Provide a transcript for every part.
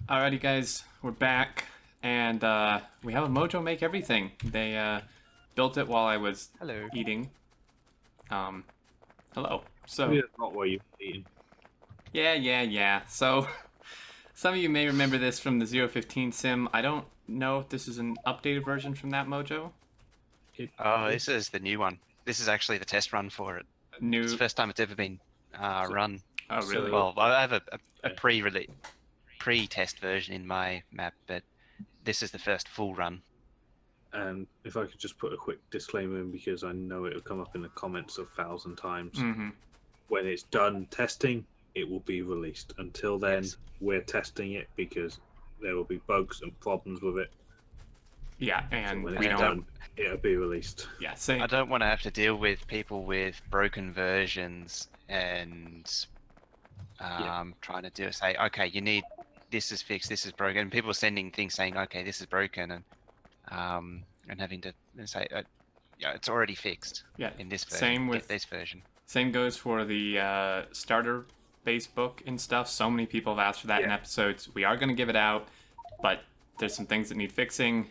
Alrighty, guys, we're back, and we have a Mojo make everything. They built it while I was Hello. eating. Um, hello. Maybe So, that's not what you've eaten. yeah. So, some of you may remember this from the 0.15 sim. I don't know if this is an updated version from that Mojo. Oh, this is the new one. This is actually the test run for it. It's the New. first time it's ever been run. Oh, really? Well, I have a Okay. pre-test version in my map, but this is the first full run. And if I could just put a quick disclaimer in, because I know it'll come up in the comments 1,000 times. Mm-hmm. When it's done testing, it will be released. Until then, Yes. we're testing it because there will be bugs and problems with it. Yeah, So and when we it's don't. done, it'll be released. Yeah, same. I don't want to have to deal with people with broken versions and trying to say, okay, you need this is fixed, this is broken. And people are sending things saying, okay, this is broken, and having to say, yeah, it's already fixed. Yeah, In this version, same get with. this version. Same goes for the starter base book and stuff. So many people have asked for that in Yeah. episodes. We are going to give it out, but there's some things that need fixing.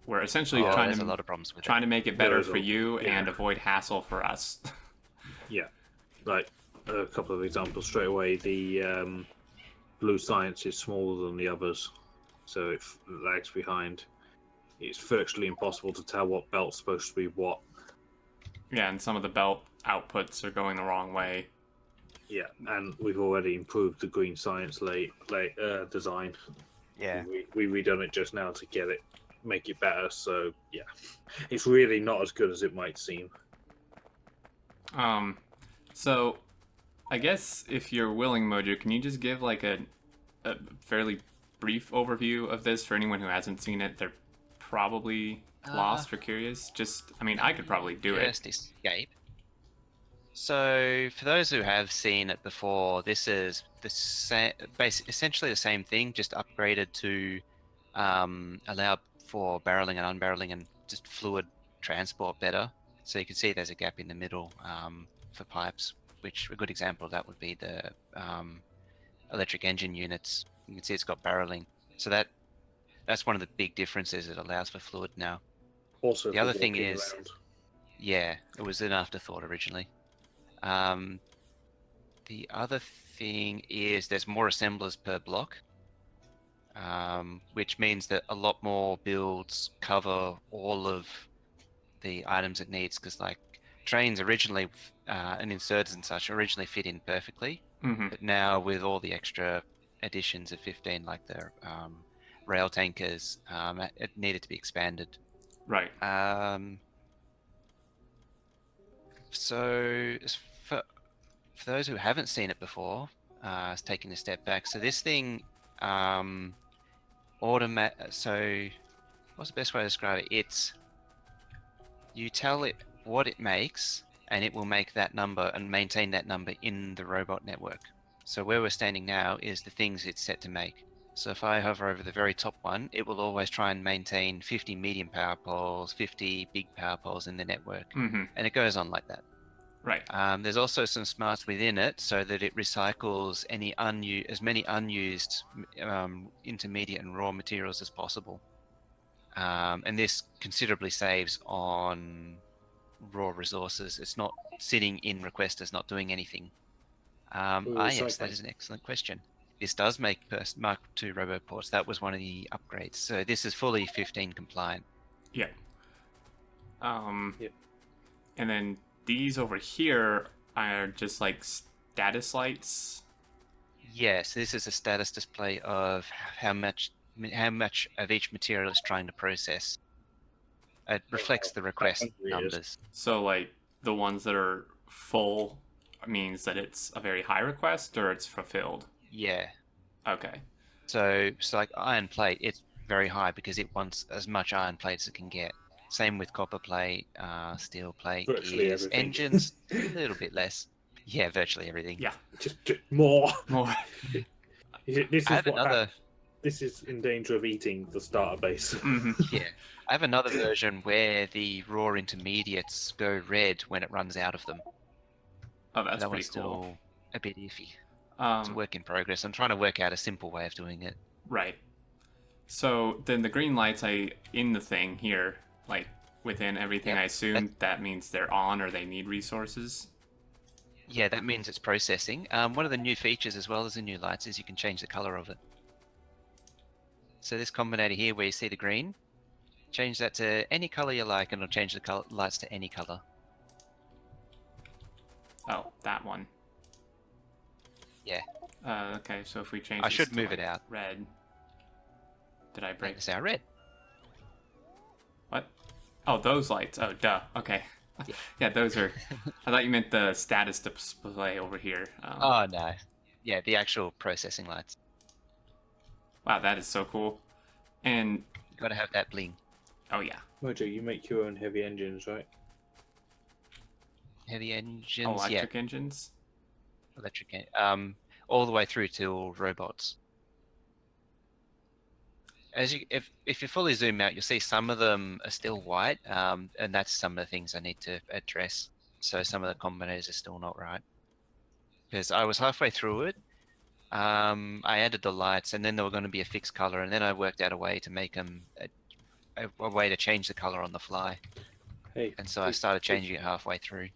We're essentially There's a lot of problems with trying to make it better There's for you yeah. and avoid hassle for us. Yeah. Like a couple of examples straight away. The blue science is smaller than the others, so it lags behind. It's virtually impossible to tell what belt's supposed to be what. Yeah, and some of the belt outputs are going the wrong way. Yeah, and we've already improved the green science design. Yeah. We redone it just now to make it better. So yeah, it's really not as good as it might seem. So I guess if you're willing, Mojo, can you just give like a fairly brief overview of this for anyone who hasn't seen it? They're probably lost or curious. Just, I mean, I could probably do it. First escape. So, for those who have seen it before, this is the essentially the same thing, just upgraded to allow for barreling and unbarreling and just fluid transport better. So you can see there's a gap in the middle for pipes, which a good example of that would be the electric engine units. You can see it's got barreling. So that's one of the big differences. It allows for fluid now. Also, The for other thing walking is, around. yeah, it was an afterthought originally. The other thing is there's more assemblers per block, which means that a lot more builds cover all of the items it needs, because like trains originally and inserts and such originally fit in perfectly, Mm-hmm. but now with all the extra additions of 15, like the rail tankers, it needed to be expanded. Right. So for those who haven't seen it before, it's taking a step back. So this thing, So what's the best way to describe it? It's you tell it what it makes, and it will make that number and maintain that number in the robot network. So where we're standing now is the things it's set to make. So if I hover over the very top one, it will always try and maintain 50 medium power poles, 50 big power poles in the network, Mm-hmm. and it goes on like that. Right. There's also some smarts within it so that it recycles as many unused intermediate and raw materials as possible. And this considerably saves on raw resources. It's not sitting in requesters, not doing anything. Yes, that is an excellent question. This does make Mark II roboports. That was one of the upgrades. So this is fully 15 compliant. Yeah. Yep. And then these over here are just like status lights. Yes, this is a status display of how much of each material is trying to process. It reflects the request numbers. So like the ones that are full means that it's a very high request or it's fulfilled. Yeah. Okay. So like iron plate, it's very high because it wants as much iron plate as it can get. Same with copper plate, steel plate, Virtually gears, everything. engines, a little bit less. Yeah, virtually everything. Yeah. Just more. More. This is in danger of eating the starter base. Mm-hmm. Yeah. I have another version where the raw intermediates go red when it runs out of them. Oh, that's that pretty one's cool. Still a bit iffy. It's a work in progress. I'm trying to work out a simple way of doing it. Right. So then the green lights in the thing here, like within everything, Yep. I assume that means they're on or they need resources. Yeah, that means it's processing. One of the new features as well as the new lights is you can change the color of it. So this combinator here where you see the green, change that to any color you like and it'll change the lights to any color. Oh, that one. Yeah. Okay, so if we change I this should to, move like, it out. red. Did I break? It's our red. What? Oh, those lights. Oh, duh. Okay. Yeah. Yeah, those are... I thought you meant the status display over here. Oh no. Yeah, the actual processing lights. Wow, that is so cool. And... You gotta have that bling. Oh, yeah. Mojo, you make your own heavy engines, right? Heavy engines, Electric yeah. engines? Electric, all the way through to robots. If you fully zoom out, you'll see some of them are still white, and that's some of the things I need to address. So some of the combinators are still not right. Because I was halfway through it, I added the lights, and then they were going to be a fixed color, and then I worked out a way to make them a way to change the color on the fly. Hey. And so I started changing it halfway through.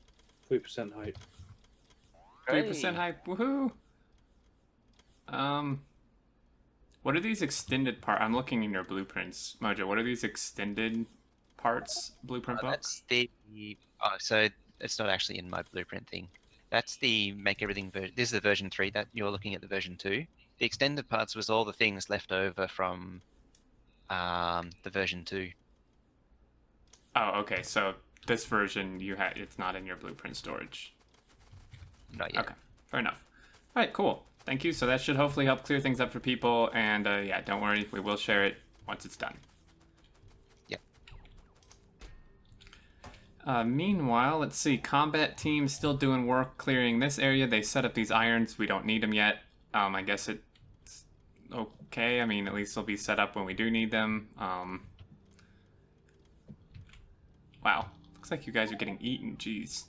3% height. 3% hype. Woohoo! What are these extended parts? I'm looking in your blueprints, Mojo. What are these extended parts blueprint book? That's the so it's not actually in my blueprint thing. That's the make everything version. This is the version 3 that you're looking at, the version 2. The extended parts was all the things left over from the version 2. Oh, okay. So this version it's not in your blueprint storage. Not yet. Okay, fair enough. All right, cool. Thank you. So that should hopefully help clear things up for people. And yeah, don't worry, we will share it once it's done. Yep. Meanwhile, let's see. Combat team still doing work clearing this area. They set up these irons. We don't need them yet. I guess it's okay. I mean, at least they'll be set up when we do need them. Wow. Looks like you guys are getting eaten. Jeez.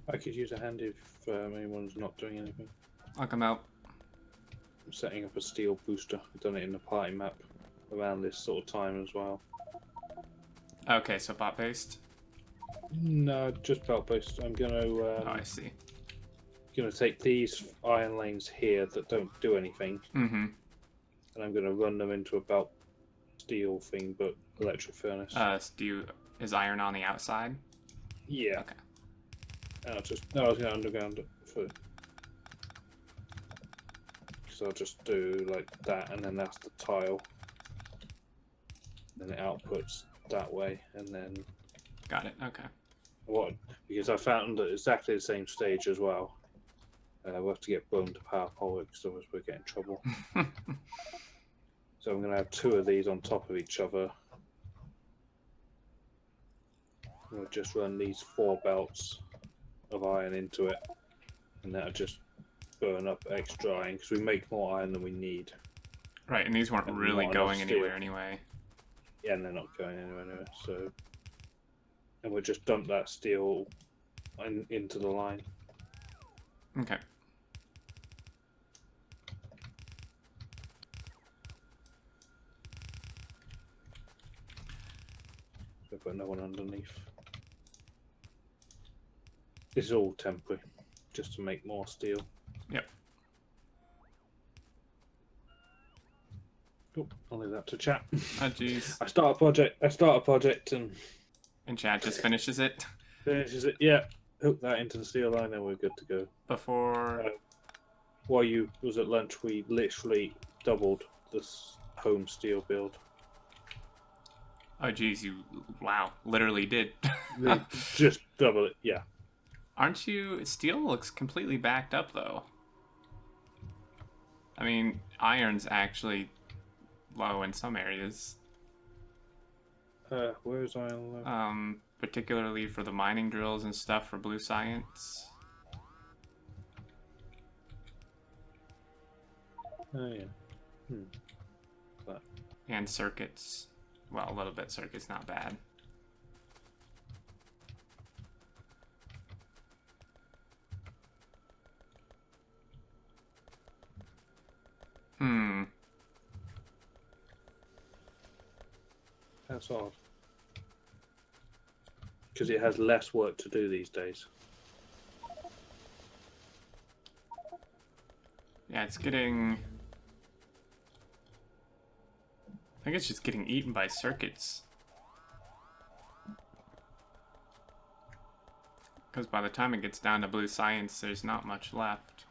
I could use a hand if anyone's not doing anything. I'll come out. I'm setting up a steel booster. I've done it in the party map around this sort of time as well. Okay, so bot based. No, just belt based. I'm gonna Oh, I see. gonna take these iron lanes here that don't do anything, Mm-hmm. and I'm gonna run them into a belt steel thing, but electric furnace. Is iron on the outside? Yeah. Okay. I was gonna underground it for. So I'll just do like that, and then that's the tile. Then it outputs that way, and then Got it. Okay. what? Because I found at exactly the same stage as well. We'll have to get bone to power pole, because otherwise we'll get in trouble. So I'm going to have 2 of these on top of each other. We'll just run these 4 belts of iron into it, and that'll just burn up extra iron, because we make more iron than we need. Right, and these weren't And really not going enough steel. anywhere anyway. Yeah, and they're not going anywhere. So, and we'll just dump that steel into the line. Okay. So put no one underneath. This is all temporary, just to make more steel. Yep. Oh, I'll leave that to chat. Oh, jeez. I start a project, and And Chad just finishes it finishes it. Yeah, hook that into the steel line, and we're good to go. before. While you was at lunch, we literally doubled this home steel build. Oh, jeez, wow, literally did. We just double it. Yeah. Aren't you? Steel looks completely backed up, though. I mean, iron's actually low in some areas. Where is iron low? Particularly for the mining drills and stuff for blue science. Oh yeah. That. And circuits. Well, a little bit circuits, not bad. That's odd. Because it has less work to do these days. Yeah, it's getting... I think it's just getting eaten by circuits. Because by the time it gets down to blue science, there's not much left.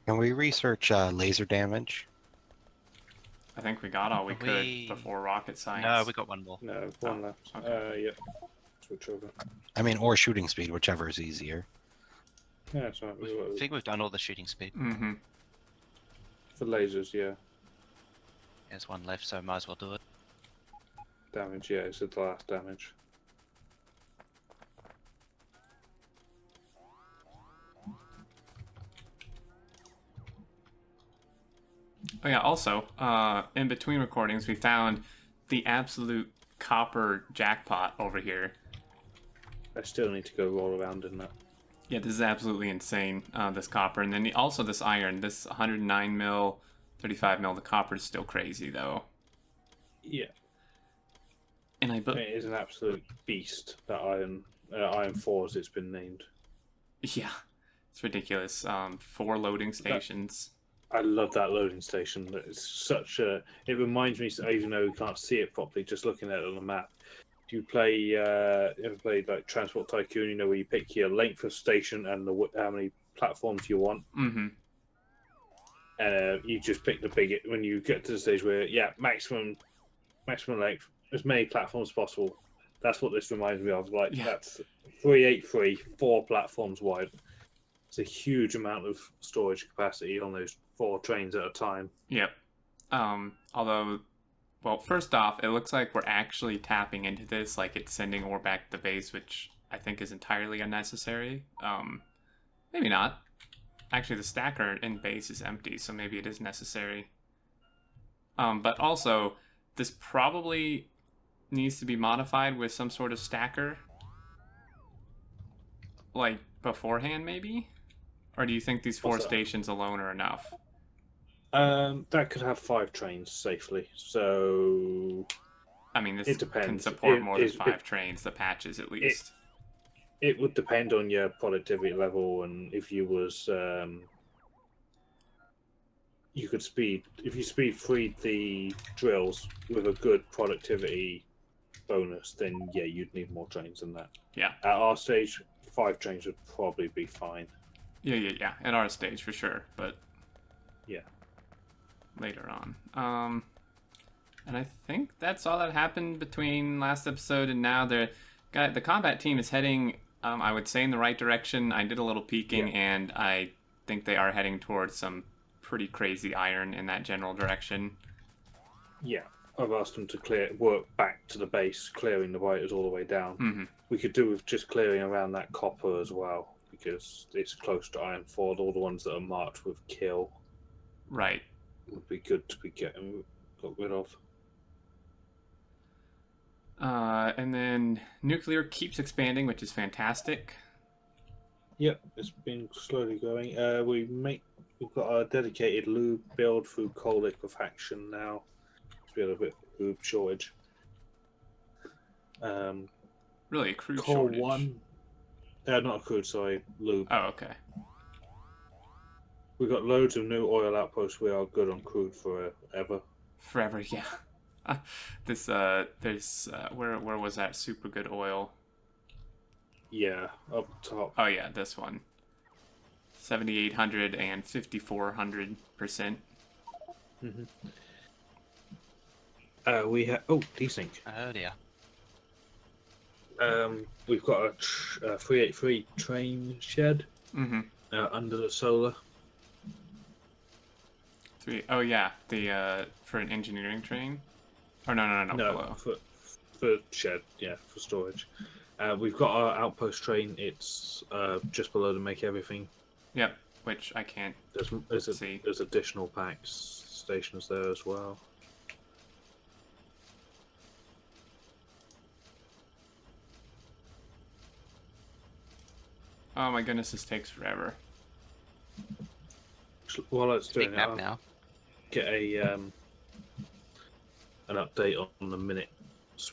Can we research laser damage? I think we got all we Are could we- before rocket science. No, we got one more. No, one left. okay. Yep. Switch over. I mean, or shooting speed, whichever is easier. Yeah, that's right. I think we've done all the shooting speed. Mm-hmm. For lasers, yeah. There's one left, so might as well do it. Damage, yeah, it's the last damage. Oh yeah, also, in between recordings, we found the absolute copper jackpot over here. I still need to go roll around in that. Yeah, this is absolutely insane, this copper. And then also this iron, this 109 mil, 35 mil, the copper is still crazy, though. Yeah. And It is an absolute beast, that Iron 4 as it's been named. yeah, it's ridiculous. 4 loading stations. I love that loading station. It's such a... It reminds me, even though we can't see it properly, just looking at it on the map. Do you play, ever played like Transport Tycoon, you know, where you pick your length of station and how many platforms you want? Mm-hmm. You just pick the big... When you get to the stage where, yeah, maximum length, as many platforms as possible. That's what this reminds me of. Like, Yeah. That's 383, 4 platforms wide. It's a huge amount of storage capacity on those 4 trains at a time. Yep. Although, well, first off, it looks like we're actually tapping into this, like it's sending ore back to the base, which I think is entirely unnecessary. Maybe not. Actually, the stacker in base is empty, so maybe it is necessary. But also, this probably needs to be modified with some sort of stacker. Like, beforehand, maybe? Or do you think these 4 What's that? stations alone are enough? That could have 5 trains safely. So I mean, this it depends. can support more than It- 5 trains, the patches at least. it would depend on your productivity level, and if you was you could speed if you speed freed the drills with a good productivity bonus, then yeah, you'd need more trains than that. Yeah. At our stage, 5 trains would probably be fine. Yeah. At our stage, for sure. But Yeah. later on. And I think that's all that happened between last episode and now. The combat team is heading, I would say, in the right direction. I did a little peeking, and I think they are heading towards some pretty crazy iron in that general direction. Yeah. I've asked them to work back to the base, clearing the writers all the way down. Mm-hmm. We could do with just clearing around that copper as well, because it's close to Iron Ford. All the ones that are marked with kill Right. would be good to be got rid of. And then nuclear keeps expanding, which is fantastic. Yep, it's been slowly going. We've got a dedicated lube build through coal liquefaction now. We had a bit of lube shortage. Really, a crude Coal shortage. 1. Not a crude, sorry, lube. Oh, okay. We've got loads of new oil outposts. We are good on crude forever. Forever, yeah. There's where was that super good oil? Yeah, up top. Oh yeah, this one. 7,800 and 5,400%. We have desync. Oh dear. We've got a 383 train shed Mm-hmm. under the solar. Oh yeah, the for an engineering train. Or no, below. for shed, yeah, for storage. We've got our outpost train. It's just below to make everything. Yep, which I can't. See. There's additional packs stations there as well. Oh my goodness, this takes forever. While it's Big doing it, map I'll now. get an update on the minute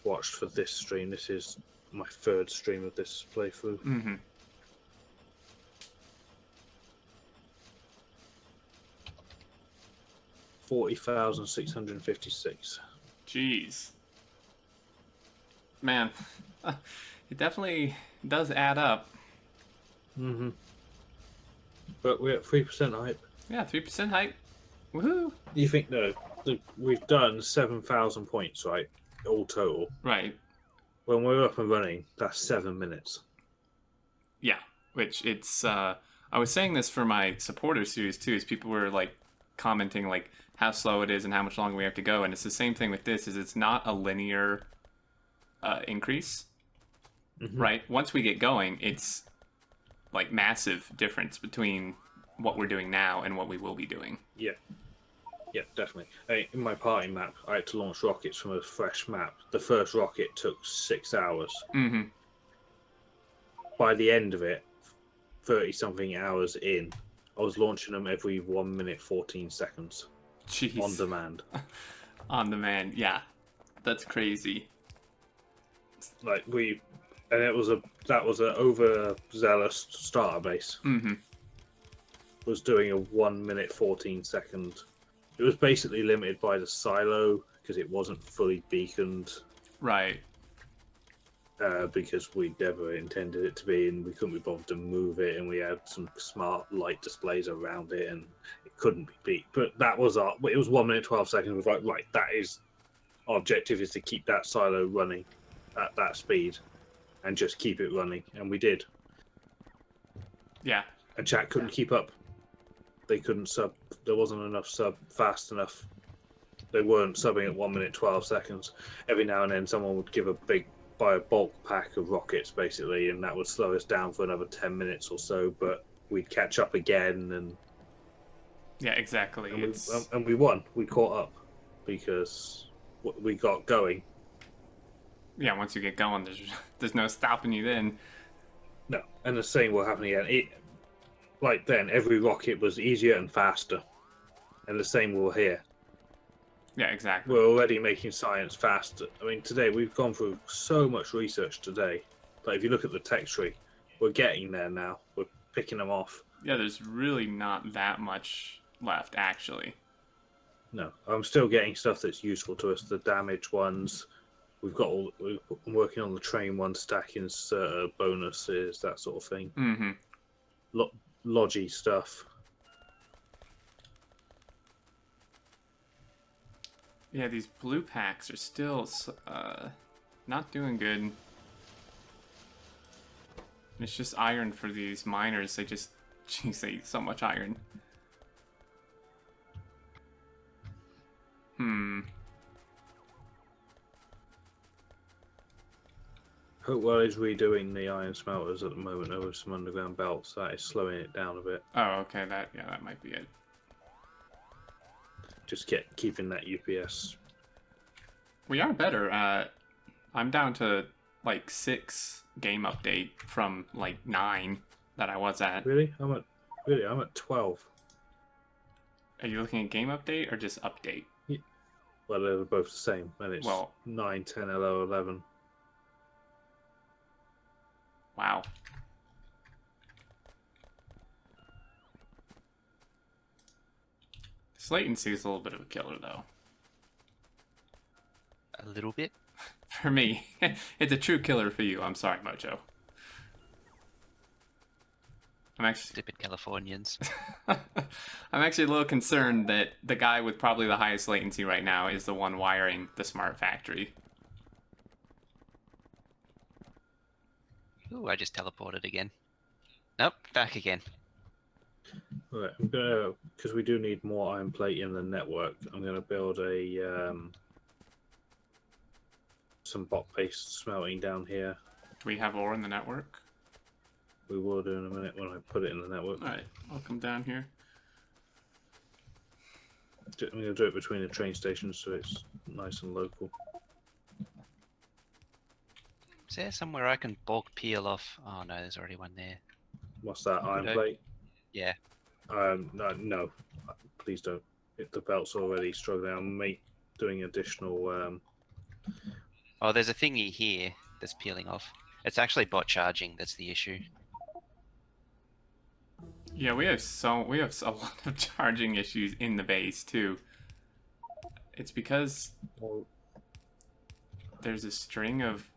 watched for this stream. This is my third stream of this playthrough. Mm-hmm. 40,656. Jeez. Man, it definitely does add up. Mm-hmm. But we're at 3% hype. Yeah, 3% hype. Woohoo! You think, no, we've done 7,000 points, right? All total. Right. When we're up and running, that's 7 minutes. Yeah, which it's I was saying this for my supporter series too, is people were like commenting like how slow it is and how much longer we have to go, and it's the same thing with this, is it's not a linear increase. Mm-hmm. Right? Once we get going, it's like massive difference between what we're doing now and what we will be doing. Yeah. Yeah, definitely. In my party map, I had to launch rockets from a fresh map. The first rocket took 6 hours. Mm-hmm. By the end of it, 30-something hours in, I was launching them every 1 minute, 14 seconds. Jeez. On demand. On demand, yeah. That's crazy. Like, that was a overzealous starter base. Mm-hmm. Was doing a 1 minute, 14 second. It was basically limited by the silo because it wasn't fully beaconed. Right. Because we never intended it to be, and we couldn't be bothered to move it, and we had some smart light displays around it, and it couldn't be beat. But that was it was 1 minute, 12 seconds. We was like, right, that is our objective, is to keep that silo running at that speed and just keep it running, and we did. Yeah. And chat couldn't keep up. They couldn't sub. There wasn't enough sub fast enough. They weren't subbing at 1 minute, 12 seconds. Every now and then someone would buy a bulk pack of rockets, basically, and that would slow us down for another 10 minutes or so, but we'd catch up again, and Yeah, exactly. and we won. We caught up because we got going. Yeah, once you get going, there's no stopping you then. No, and the same will happen again. Like then, every rocket was easier and faster, and the same will here. Yeah, exactly. We're already making science faster. I mean, today we've gone through so much research today. Like, if you look at the tech tree, we're getting there now. We're picking them off. Yeah, there's really not that much left, actually. No, I'm still getting stuff that's useful to us. The damage ones, I'm working on the train one, stacking bonuses, that sort of thing. Mm-hmm. Logi stuff. Yeah, these blue packs are still not doing good. It's just iron for these miners. They eat so much iron. Hopewell is redoing the iron smelters at the moment over some underground belts. That is slowing it down a bit. Oh, okay. That might be it. Just keeping that UPS. We are better. I'm down to like 6 game update from like 9 that I was at. Really? I'm at 12. Are you looking at game update or just update? Yeah. Well, they're both the same, and it's 9, 10, 11. Wow. This latency is a little bit of a killer, though. A little bit. For me. It's a true killer for you. I'm sorry, Mojo. I'm actually... Stupid Californians. I'm actually a little concerned that the guy with probably the highest latency right now is the one wiring the smart factory. Ooh, I just teleported again. Nope, back again. Right, I'm gonna, because we do need more iron plate in the network, I'm gonna build some bot-based smelting down here. Do we have ore in the network? We will do in a minute when I put it in the network. Alright, I'll come down here. I'm gonna do it between the train stations so it's nice and local. Is there somewhere I can bulk peel off? Oh no, there's already one there. What's that, iron Okay. plate? Yeah. No, please don't. The belt's already struggling. I'm doing additional Oh, there's a thingy here that's peeling off. It's actually bot charging that's the issue. Yeah, we have a lot of charging issues in the base too. It's because Well, there's a string of.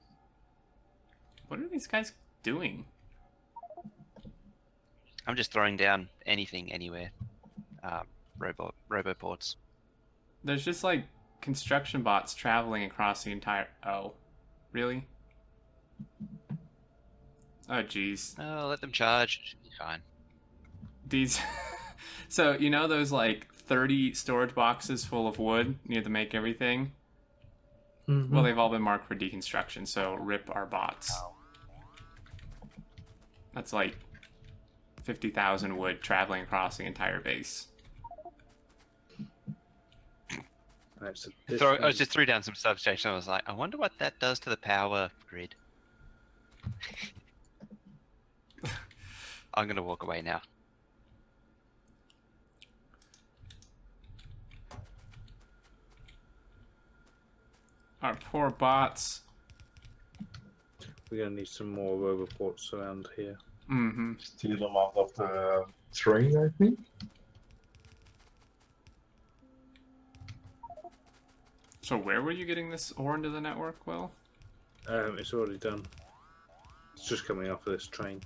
What are these guys doing? I'm just throwing down anything, anywhere. Roboports. There's just like construction bots traveling across the entire. Oh, really? Oh, jeez. Oh, let them charge. It should be fine. These. So you know those like 30 storage boxes full of wood near the make everything. mhm. Well, they've all been marked for deconstruction, so rip our bots. That's like 50,000 wood traveling across the entire base. That's I just threw down some substation. I was like, I wonder what that does to the power grid. I'm gonna walk away now. Our poor bots. We're gonna need some more roboports around here. Mm-hmm. Steal them out of the train, I think. So where were you getting this ore into the network, Will? It's already done. It's just coming off of this train.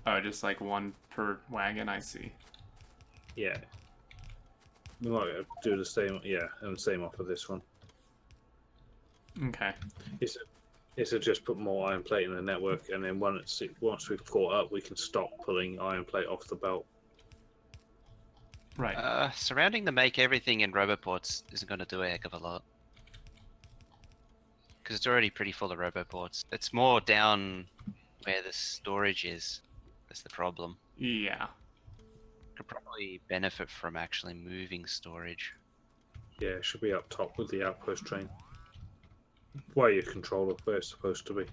Oh, just like one per wagon, I see. Yeah. We might do the same, yeah, and the same off of this one. Okay. It's to just put more iron plate in the network, and then once we've caught up, we can stop pulling iron plate off the belt. Right. Surrounding the make everything in roboports isn't going to do a heck of a lot. Because it's already pretty full of roboports. It's more down where the storage is. That's the problem. Yeah. Mm-hmm. Mm. Could probably benefit from actually moving storage. Yeah, it should be up top with the outpost train. Where your controller, where it's supposed to be.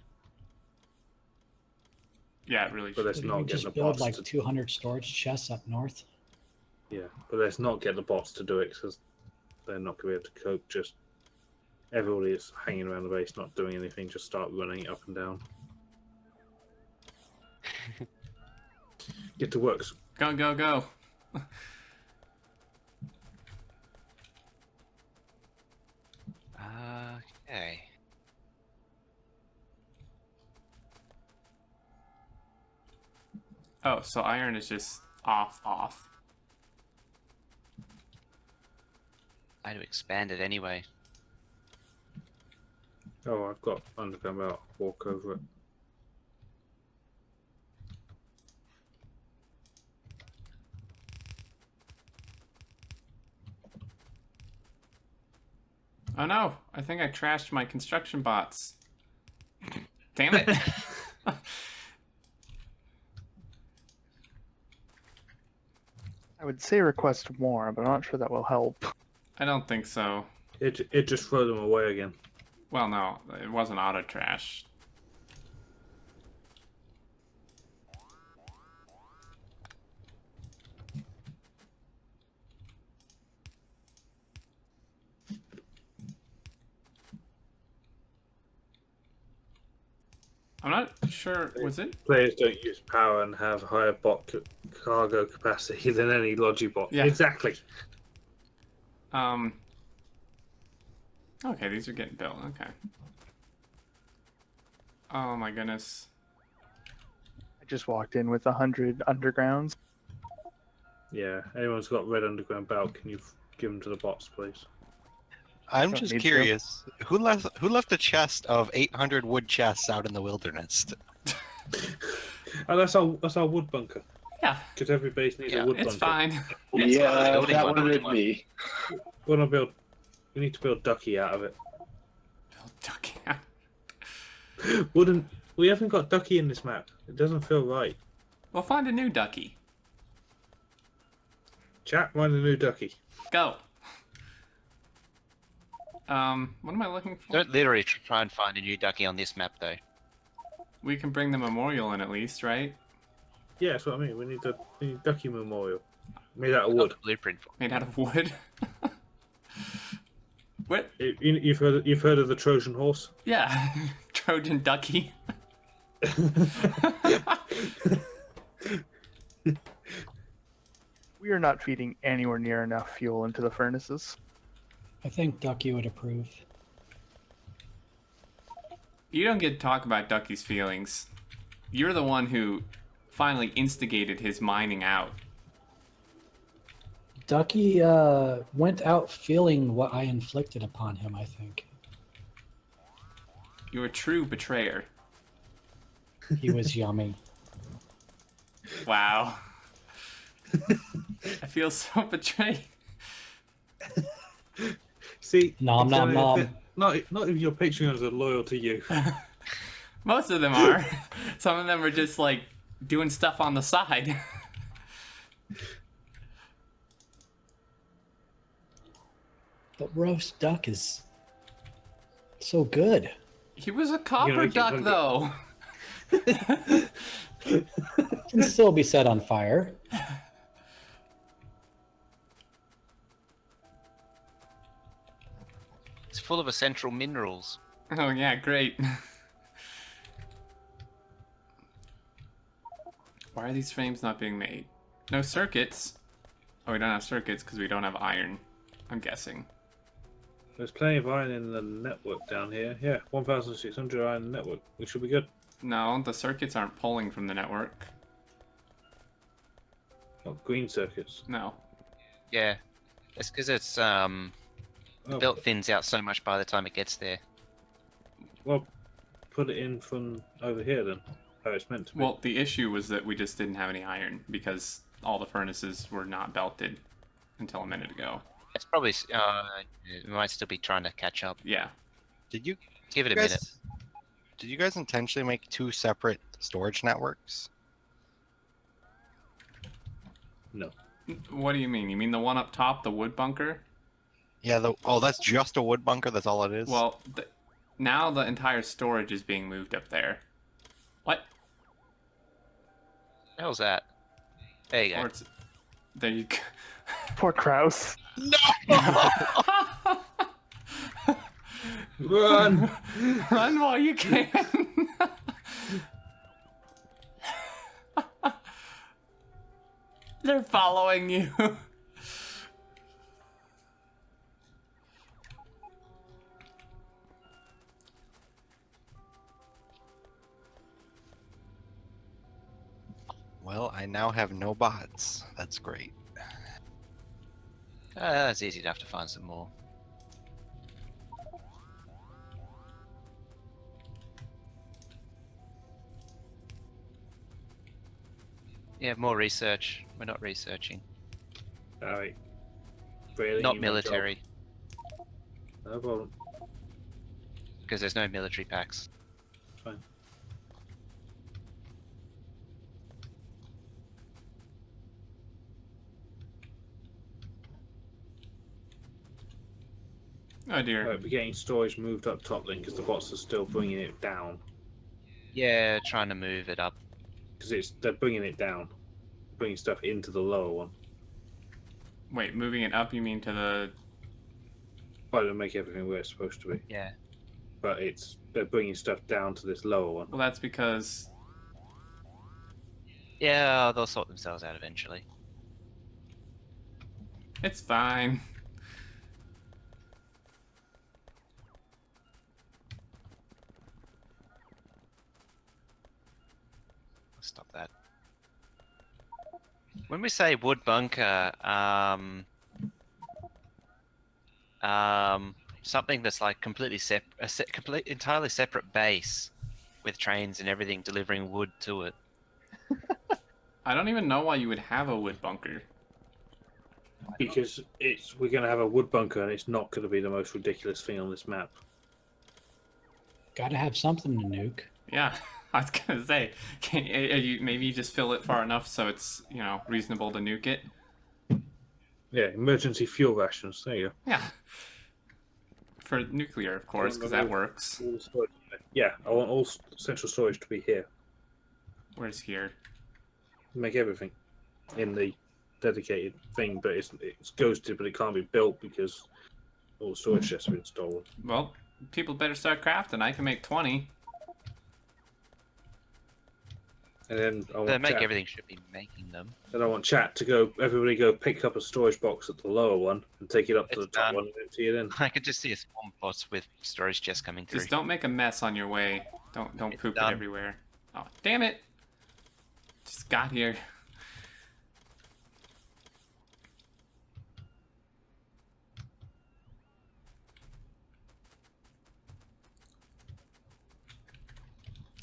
Yeah, it really But should. let's Did not we get just the build bots like to 200 storage chests up north? yeah, but let's not get the bots to do it because they're not going to be able to cope. Just everybody is hanging around the base, not doing anything. Just start running up and down. Get to work. Go, go, go. Okay. Oh, so iron is just off. I had to expand it anyway. Oh, I've got underground belt. Walk over it. Oh no, I think I trashed my construction bots. Damn it. I would say request more, but I'm not sure that will help. I don't think so. It just throw them away again. Well, no, it wasn't auto trash. I'm not sure. Was it? Players don't use power and have higher bot cargo capacity than any Logibot. Yeah. Exactly. Okay, these are getting built. Okay. Oh my goodness. I just walked in with 100 undergrounds. Yeah. Anyone's got red underground belt? Can you give them to the bots, please? I'm Don't just need to. curious. Who left a chest of 800 wood chests out in the wilderness? Oh, that's our wood bunker. Yeah, Because every base needs a wood it's bunker. fine. Yeah, building that one. would have been me. We need to build ducky out of it. Build duck out. We haven't got ducky in this map. It doesn't feel right. We'll find a new ducky. Chat, find a new ducky. Go. What am I looking for? Don't literally try and find a new ducky on this map, though. We can bring the memorial in at least, right? Yeah, that's what I mean. We need ducky memorial made out of Got wood. the blueprint for. Made out of wood. What? You've heard of the Trojan horse? Yeah, Trojan Ducky. We are not feeding anywhere near enough fuel into the furnaces. I think Ducky would approve. You don't get to talk about Ducky's feelings. You're the one who finally instigated his mining out. Ducky went out feeling what I inflicted upon him, I think. You're a true betrayer. He was yummy. Wow. I feel so betrayed. See, Nom nom nom. Not if your Patreons are loyal to you. Most of them are. Some of them are just like doing stuff on the side. But roast duck is so good. He was a copper duck, though. Can still be set on fire. It's full of essential minerals. Oh yeah, great. Why are these frames not being made? No circuits. Oh, we don't have circuits because we don't have iron, I'm guessing. There's plenty of iron in the network down here. Yeah, 1,600 iron in the network. We should be good. No, the circuits aren't pulling from the network. Not green circuits. No. Yeah, it's because it's Oh, the belt thins out so much by the time it gets there. well, put it in from over here then. How it's meant to be. Well, the issue was that we just didn't have any iron because all the furnaces were not belted until a minute ago. It's probably we might still be trying to catch up. Yeah. Did you Give it a guys, minute. Did you guys intentionally make two separate storage networks? No. What do you mean? You mean the one up top, the wood bunker? Yeah. Oh, that's just a wood bunker. That's all it is. Well, now the entire storage is being moved up there. What? The hell's that? There you Or go. it's, there you go. Poor Kraus. Run! Run while you can. They're following you. Well, I now have no bots. That's great. It's easy enough to find some more. Yeah, more research. We're not researching. Alright. Really? Not military, No problem. because there's no military packs. Fine. Oh dear. Alright, we're getting storage moved up top then because the bots are still bringing it down. Yeah, trying to move it up. Because they're bringing it down. Bringing stuff into the lower one. Wait, moving it up, you mean to the... Try to make everything where it's supposed to be. Yeah. But they're bringing stuff down to this lower one. Well, that's because... Yeah, they'll sort themselves out eventually. It's fine. Stop that. When we say wood bunker, something that's like completely entirely separate base with trains and everything delivering wood to it. I don't even know why you would have a wood bunker. Because we're going to have a wood bunker and it's not going to be the most ridiculous thing on this map. Gotta have something to nuke. Yeah, I was gonna say, maybe you just fill it far enough so it's, reasonable to nuke it. Yeah, emergency fuel rations. There you go. Yeah. For nuclear, of course, because that works. All the storage. Yeah, I want all central storage to be here. Where's here? Make everything in the dedicated thing, but it's ghosted, but it can't be built because All storage chests have been stolen. Well, people better start crafting. I can make 20. And then I To want make chat. everything should be making them. Then I want chat to go. Everybody go pick up a storage box at the lower one and take it up to It's the top done. one and empty it in. I could just see a swarm bots with storage chests coming through. Just don't make a mess on your way. Don't It's poop done. it everywhere. Oh, damn it! Just got here.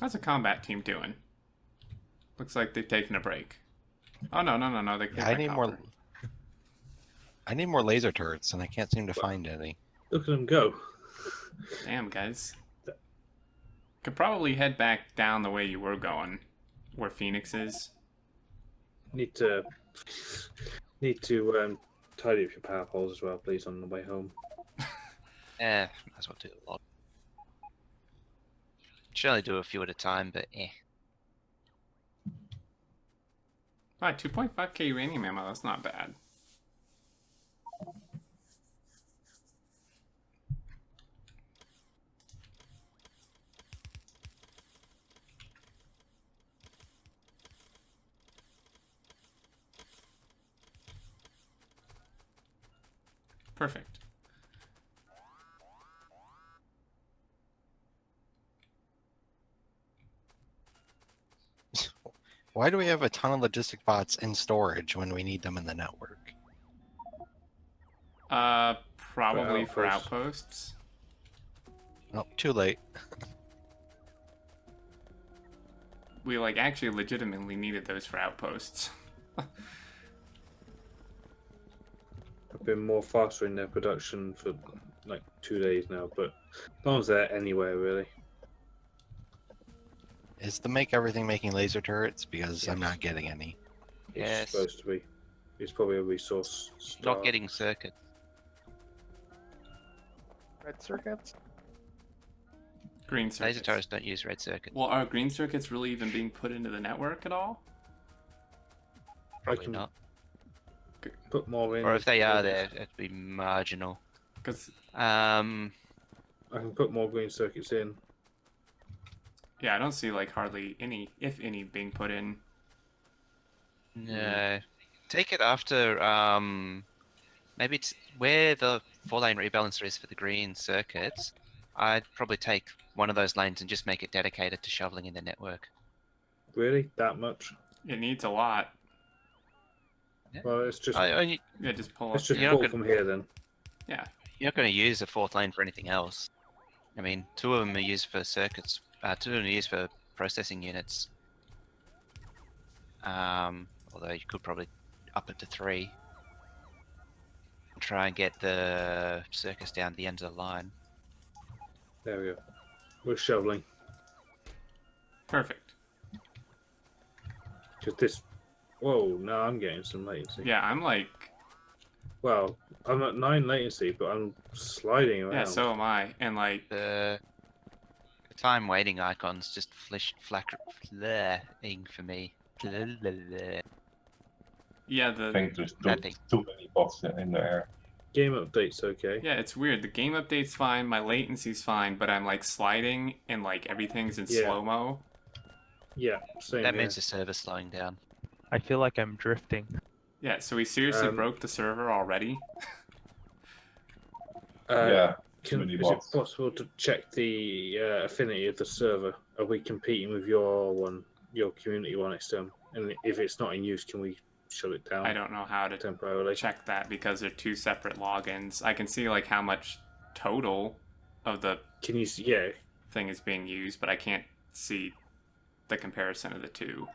How's the combat team doing? Looks like they've taken a break. Oh no. They Yeah, I need more laser turrets, and I can't seem to find any. Look at them go. Damn, guys. Could probably head back down the way you were going, where Phoenix is. Need to tidy up your power poles as well, please, on the way home. Might as well do a lot. Should only do a few at a time, but Alright, 2.5k uranium ammo, that's not bad. Perfect. Why do we have a ton of logistic bots in storage when we need them in the network? Probably for outposts. outposts. Oh, too late. We like actually legitimately needed those for outposts. I've been more faster in their production for like 2 days now, but no one's there anywhere really. Is the make everything making laser turrets? Because I'm Yes. not getting any. It's Yes. supposed to be. It's probably a resource. not starved. getting circuit. Red circuits? Green circuits. Laser turrets don't use red circuit. Well, are green circuits really even being put into the network at all? Probably can- not. Put more in. Or if they are there, it'd be marginal. Because I can put more green circuits in. yeah, I don't see like hardly any, if any, being put in. No. Take it after maybe it's where the 4-lane rebalancer is for the green circuits. I'd probably take one of those lanes and just make it dedicated to shoveling in the network. Really? That much? It needs a lot. Well, it's just Yeah, just pull let's up. just you're pull not from here then. Yeah, You're not going to use a 4th lane for anything else. I mean, 2 of them are used for circuits. 2 of them are used for processing units. Although you could probably up it to 3. Try and get the circus down the end of the line. There we go. We're shoveling. perfect. Just this. Whoa! Now I'm getting some latency. Yeah, I'm like, Well, I'm at 9 latency, but I'm sliding around. yeah, so am I. And like, The time waiting icon's just flaring for me. yeah, I think there's Nothing. too many bots in there. Game update's okay. yeah, it's weird. The game update's fine, my latency's fine, but I'm like sliding and like everything's in Yeah. slow-mo. Yeah, same That here. means the server's slowing down. I feel like I'm drifting. Yeah, so we seriously Um, broke the server already. Yeah, Can, many is bots. it possible to check the affinity of the server? Are we competing with your one, your community one, Xterm? And if it's not in use, can we shut it down I don't know how to temporarily? check that because they're 2 separate logins. I can see like how much total of the Can you? Yeah. thing is being used, but I can't see the comparison of the 2.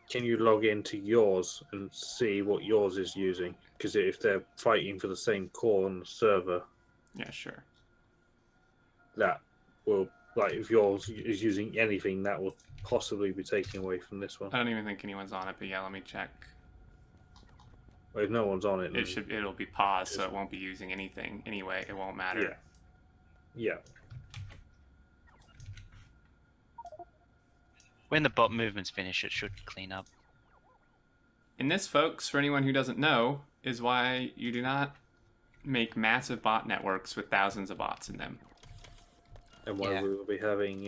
Can you log into yours and see what yours is using? Because if they're fighting for the same core on the server, Yeah, sure. that will, like, if yours is using anything, that will possibly be taken away from this one. I don't even think anyone's on it, but yeah, let me check. Well, if no one's on it, then, It'll be paused, so it won't be using anything anyway. It won't matter. yeah. When the bot movements finish, it should clean up. And this, folks, for anyone who doesn't know, is why you do not make massive bot networks with thousands of bots in them. And why Yeah. we will be having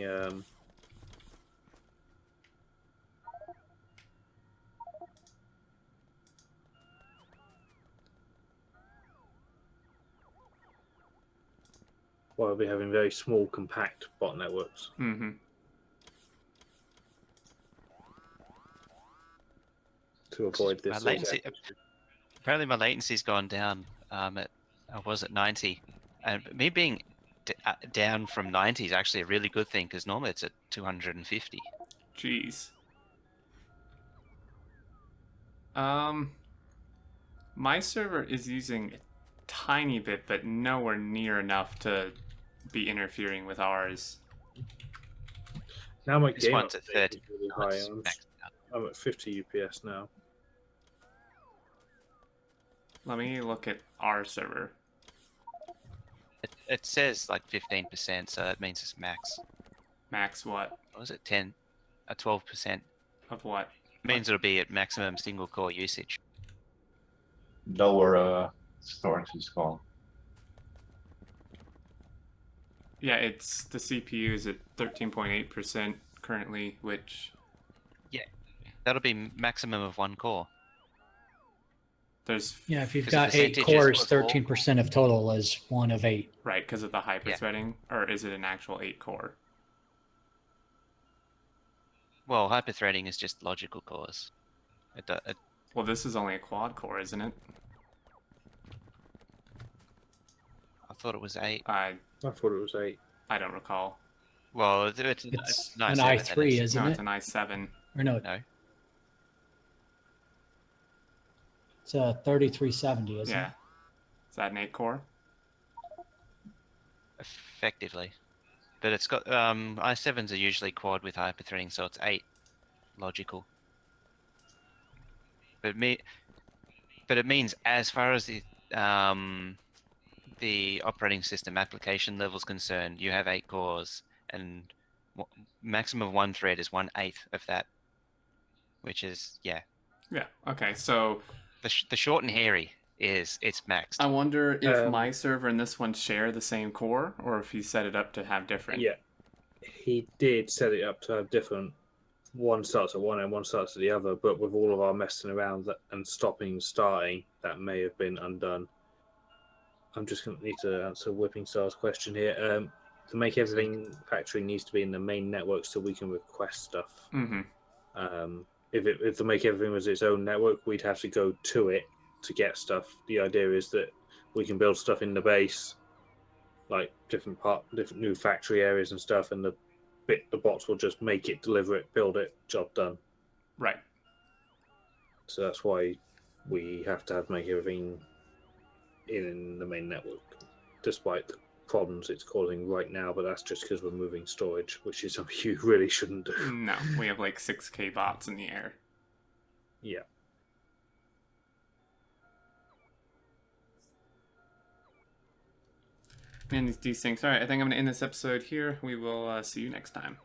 very small, compact bot networks. Mm-hmm. To avoid My this. latency, apparently my latency's gone down. I was at 90, and me being down from 90 is actually a really good thing because normally it's at 250. Jeez. My server is using a tiny bit, but nowhere near enough to be interfering with ours. Now my This game one's at update 30. is really Oh, high. it's maxed out. I'm at 50 UPS now. Let me look at our server. It says like 15%, so that means it's max. Max what? What was it? 10, 12%. Of what? Means it'll be at maximum single core usage. Lower storage is gone. Yeah, it's the CPU is at 13.8% currently, which That'll be maximum of one core. there's Yeah, if you've 'Cause got the 8 percentage is cores, four. 13% of total is 1 of 8. right because of the hyper-threading, or is it an actual 8-core? Well, hyperthreading is just logical cores. Well, this is only a quad-core, isn't it? I thought it was 8. I I thought it was 8. don't recall. Well, it's It's nice an i3, isn't No, it? it's an i7. Or no, No. it's a 3370, isn't Yeah. it? Is that an 8-core? Effectively. But it's got i7s are usually quad with hyperthreading, so it's 8 logical. But it means as far as the operating system application level is concerned, you have 8 cores, and maximum of one thread is 1/8 of that, which is Yeah. Okay. So the short and hairy is it's maxed. I wonder if Um, my server and this one share the same core, or if he set it up to have different. Yeah, he did set it up to have different. One starts at one and one starts at the other, but with all of our messing around and stopping and starting, that may have been undone. I'm just going to need to answer Whipping Star's question here. To make everything factory needs to be in the main network so we can request stuff. Mm-hmm. If to make everything was its own network, we'd have to go to it to get stuff. The idea is that we can build stuff in the base, like different new factory areas and stuff, and the bots will just make it, deliver it, build it, job done. Right. So that's why we have to make everything in the main network, despite the problems it's causing right now. But that's just because we're moving storage, which is something you really shouldn't do. No, we have like 6K bots in the air. Yeah. Man, these things. All right, I think I'm going to end this episode here. We will see you next time.